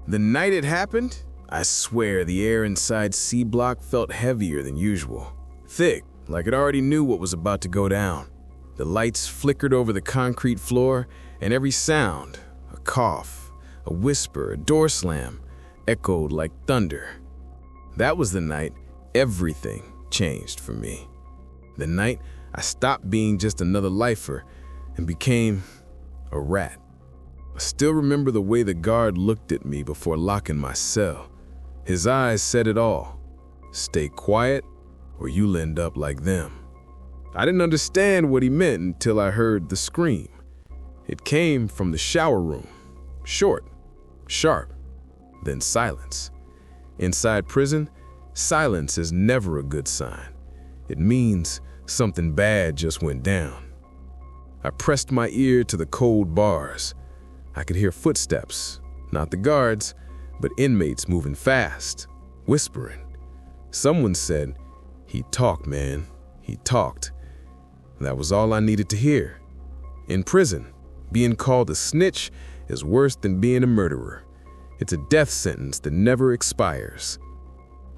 The night it happened, I swear the air inside C Block felt heavier than usual. Thick, like it already knew what was about to go down. The lights flickered over the concrete floor, and every sound, a cough, a whisper, a door slam, echoed like thunder. That was the night everything changed for me. The night I stopped being just another lifer and became a rat. I still remember the way the guard looked at me before locking my cell. His eyes said it all. Stay quiet or you'll end up like them. I didn't understand what he meant until I heard the scream. It came from the shower room. Short, sharp, then silence. Inside prison, silence is never a good sign. It means something bad just went down. I pressed my ear to the cold bars. I could hear footsteps, not the guards, but inmates moving fast, whispering. Someone said, "He talked, man, he talked." That was all I needed to hear. In prison, being called a snitch is worse than being a murderer. It's a death sentence that never expires.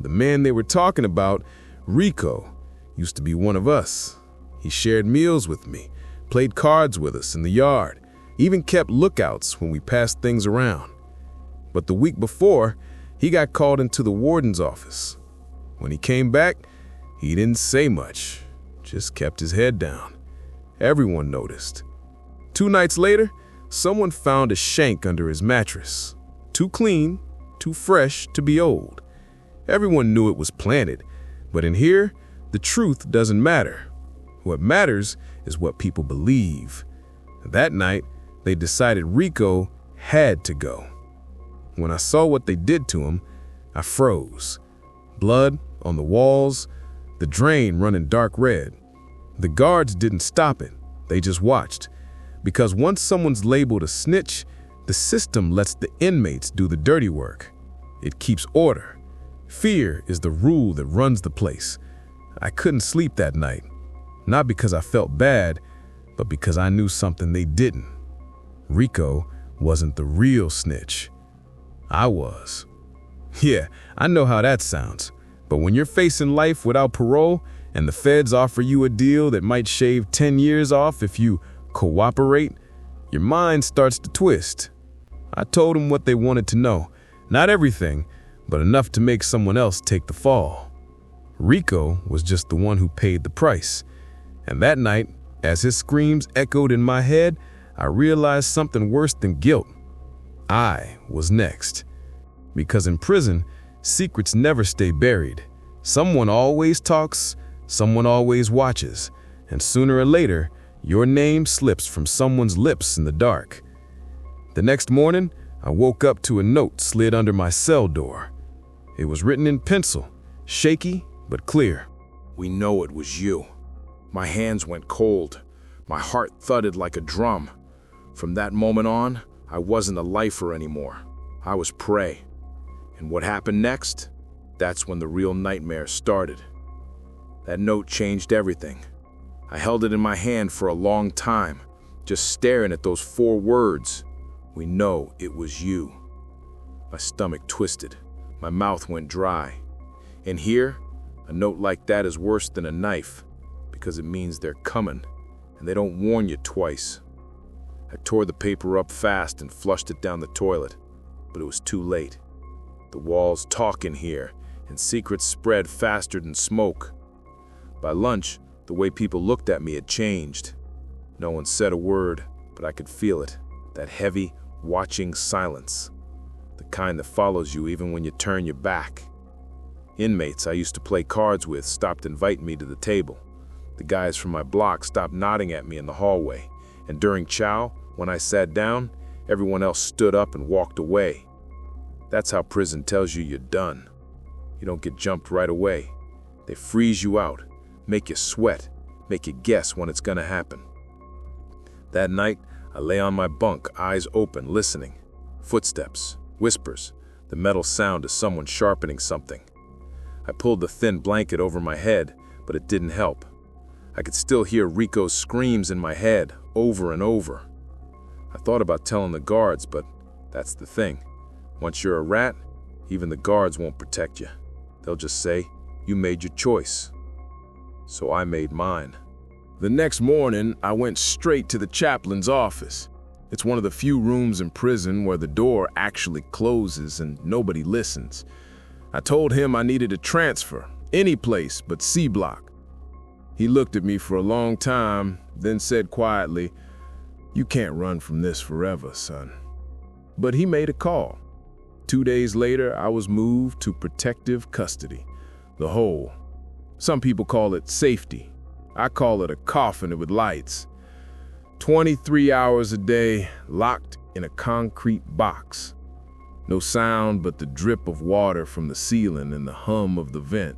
The man they were talking about, Rico, used to be one of us. He shared meals with me, played cards with us in the yard, even kept lookouts when we passed things around. But the week before, he got called into the warden's office. When he came back, he didn't say much, just kept his head down. Everyone noticed. 2 nights later, someone found a shank under his mattress. Too clean, too fresh to be old. Everyone knew it was planted, but in here, the truth doesn't matter. What matters is what people believe. That night, they decided Rico had to go. When I saw what they did to him, I froze. Blood on the walls, the drain running dark red. The guards didn't stop it, they just watched. Because once someone's labeled a snitch, the system lets the inmates do the dirty work. It keeps order. Fear is the rule that runs the place. I couldn't sleep that night, not because I felt bad, but because I knew something they didn't. Rico wasn't the real snitch. I was. Yeah, I know how that sounds, but when you're facing life without parole and the feds offer you a deal that might shave 10 years off if you cooperate, your mind starts to twist. I told them what they wanted to know. Not everything, but enough to make someone else take the fall. Rico was just the one who paid the price. And that night, as his screams echoed in my head, I realized something worse than guilt. I was next. Because in prison, secrets never stay buried. Someone always talks, someone always watches, and sooner or later, your name slips from someone's lips in the dark. The next morning, I woke up to a note slid under my cell door. It was written in pencil, shaky but clear. "We know it was you." My hands went cold. My heart thudded like a drum. From that moment on, I wasn't a lifer anymore. I was prey. And what happened next? That's when the real nightmare started. That note changed everything. I held it in my hand for a long time, just staring at those 4 words. "We know it was you." My stomach twisted. My mouth went dry. And here, a note like that is worse than a knife, because it means they're coming, and they don't warn you twice. I tore the paper up fast and flushed it down the toilet, but it was too late. The walls talk in here, and secrets spread faster than smoke. By lunch, the way people looked at me had changed. No one said a word, but I could feel it, that heavy, watching silence, the kind that follows you even when you turn your back. Inmates I used to play cards with stopped inviting me to the table. The guys from my block stopped nodding at me in the hallway, and during chow, when I sat down, everyone else stood up and walked away. That's how prison tells you you're done. You don't get jumped right away. They freeze you out, make you sweat, make you guess when it's gonna happen. That night, I lay on my bunk, eyes open, listening. Footsteps, whispers, the metal sound of someone sharpening something. I pulled the thin blanket over my head, but it didn't help. I could still hear Rico's screams in my head, over and over. I thought about telling the guards, but that's the thing. Once you're a rat, even the guards won't protect you. They'll just say, you made your choice. So I made mine. The next morning, I went straight to the chaplain's office. It's one of the few rooms in prison where the door actually closes and nobody listens. I told him I needed a transfer, any place but C block. He looked at me for a long time, then said quietly, "You can't run from this forever, son." But he made a call. 2 days later, I was moved to protective custody, the hole. Some people call it safety. I call it a coffin with lights. 23 hours a day, locked in a concrete box. No sound but the drip of water from the ceiling and the hum of the vent.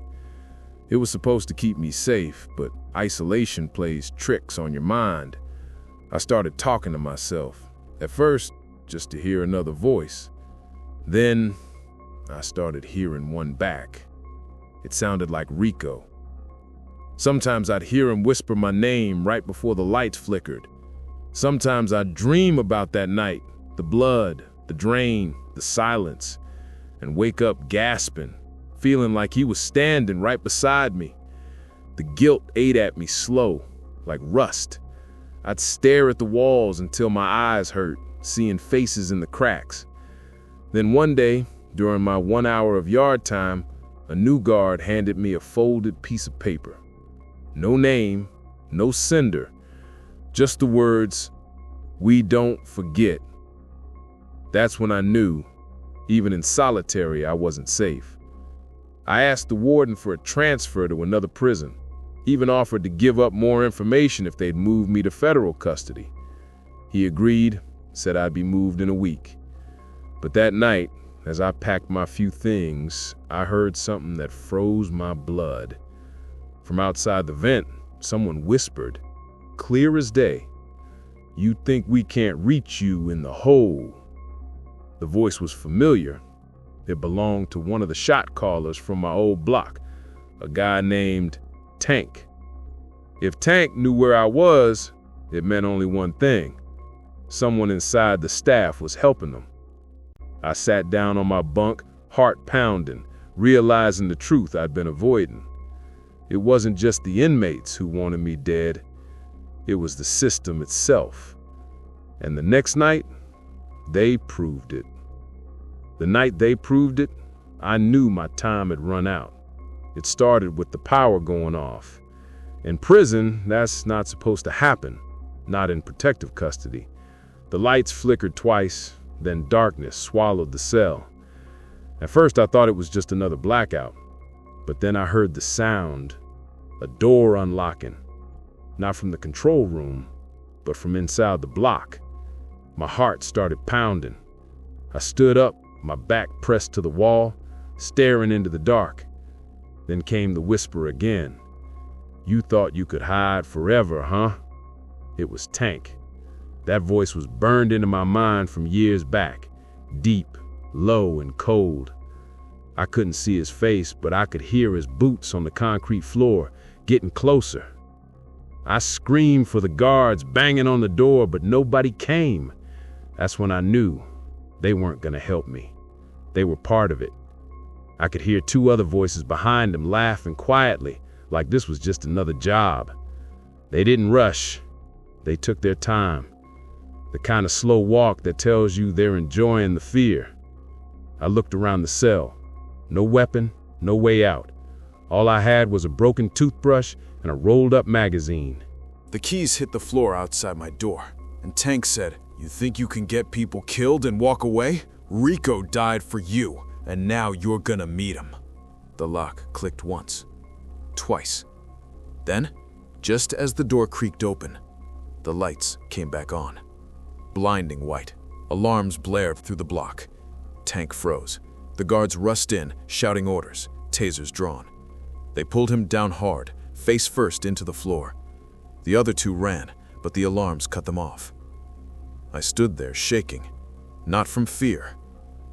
It was supposed to keep me safe, but isolation plays tricks on your mind. I started talking to myself, at first just to hear another voice. Then I started hearing one back. It sounded like Rico. Sometimes I'd hear him whisper my name right before the lights flickered. Sometimes I'd dream about that night, the blood, the drain, the silence, and wake up gasping, feeling like he was standing right beside me. The guilt ate at me slow, like rust. I'd stare at the walls until my eyes hurt, seeing faces in the cracks. Then one day, during my 1 hour of yard time, a new guard handed me a folded piece of paper. No name, no sender, just the words, "We don't forget." That's when I knew, even in solitary, I wasn't safe. I asked the warden for a transfer to another prison, even offered to give up more information if they'd move me to federal custody. He agreed, said I'd be moved in a week. But that night, as I packed my few things, I heard something that froze my blood. From outside the vent, someone whispered, clear as day, "You think we can't reach you in the hole." The voice was familiar. It belonged to one of the shot callers from my old block, a guy named Tank. If Tank knew where I was, it meant only one thing. Someone inside the staff was helping them. I sat down on my bunk, heart pounding, realizing the truth I'd been avoiding. It wasn't just the inmates who wanted me dead. It was the system itself. And the next night, they proved it. The night they proved it, I knew my time had run out. It started with the power going off. In prison, that's not supposed to happen, not in protective custody. The lights flickered twice, then darkness swallowed the cell. At first, I thought it was just another blackout. But then I heard the sound, a door unlocking, not from the control room, but from inside the block. My heart started pounding. I stood up, my back pressed to the wall, staring into the dark. Then came the whisper again. "You thought you could hide forever, huh?" It was Tank. That voice was burned into my mind from years back, deep, low, and cold. I couldn't see his face, but I could hear his boots on the concrete floor, getting closer. I screamed for the guards banging on the door, but nobody came. That's when I knew they weren't going to help me. They were part of it. I could hear 2 other voices behind them laughing quietly, like this was just another job. They didn't rush. They took their time. The kind of slow walk that tells you they're enjoying the fear. I looked around the cell. No weapon, no way out. All I had was a broken toothbrush and a rolled-up magazine. The keys hit the floor outside my door, and Tank said, "You think you can get people killed and walk away? Rico died for you, and now you're gonna meet him." The lock clicked once, twice. Then, just as the door creaked open, the lights came back on. Blinding white. Alarms blared through the block. Tank froze. The guards rushed in, shouting orders, tasers drawn. They pulled him down hard, face first into the floor. The other 2 ran, but the alarms cut them off. I stood there shaking, not from fear,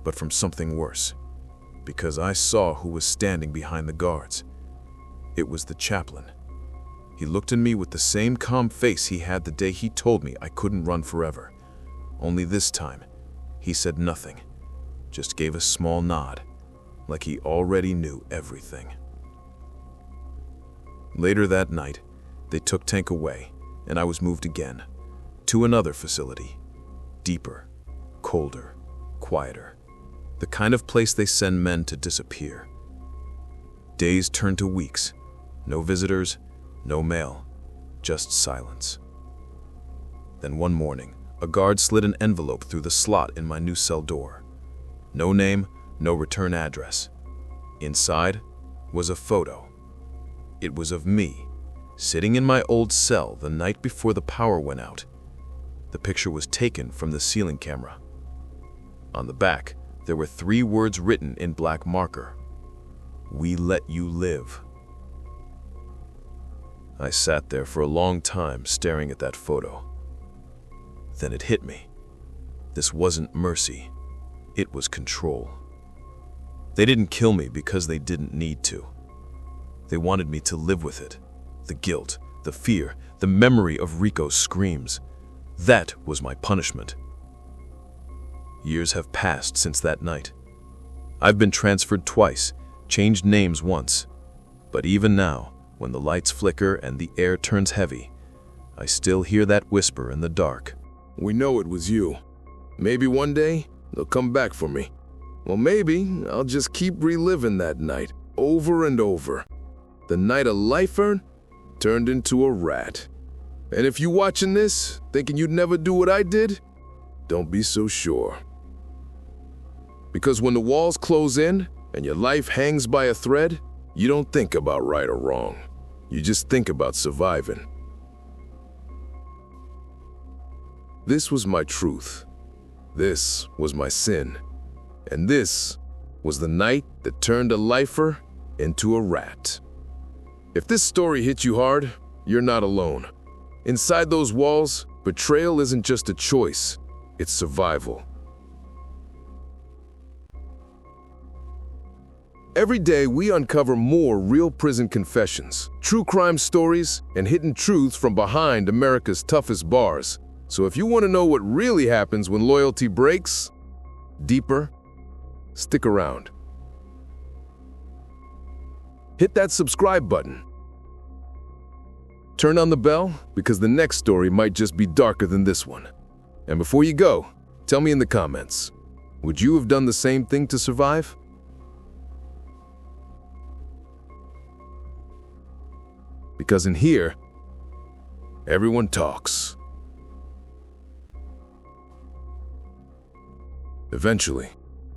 but from something worse, because I saw who was standing behind the guards. It was the chaplain. He looked at me with the same calm face he had the day he told me I couldn't run forever. Only this time, he said nothing. just gave a small nod, like he already knew everything. Later that night, they took Tank away, and I was moved again, to another facility. Deeper, colder, quieter. The kind of place they send men to disappear. Days turned to weeks. No visitors, no mail, just silence. Then one morning, a guard slid an envelope through the slot in my new cell door. No name, no return address. Inside was a photo. It was of me, sitting in my old cell the night before the power went out. The picture was taken from the ceiling camera. On the back, there were 3 words written in black marker. "We let you live." I sat there for a long time staring at that photo. Then it hit me. This wasn't mercy. It was control. They didn't kill me because they didn't need to. They wanted me to live with it. The guilt, the fear, the memory of Rico's screams. That was my punishment. Years have passed since that night. I've been transferred twice, changed names once. But even now, when the lights flicker and the air turns heavy, I still hear that whisper in the dark. We know it was you. Maybe one day, they'll come back for me. Well, maybe I'll just keep reliving that night, over and over. The night a lifer turned into a rat. And if you watching this, thinking you'd never do what I did, don't be so sure. Because when the walls close in and your life hangs by a thread, you don't think about right or wrong. You just think about surviving. This was my truth. This was my sin. And this was the night that turned a lifer into a rat. If this story hit you hard, you're not alone. Inside those walls, betrayal isn't just a choice, it's survival. Every day, we uncover more real prison confessions, true crime stories, and hidden truths from behind America's toughest bars. So if you want to know what really happens when loyalty breaks, deeper, stick around. Hit that subscribe button. Turn on the bell, because the next story might just be darker than this one. And before you go, tell me in the comments, would you have done the same thing to survive? Because in here, everyone talks. Eventually.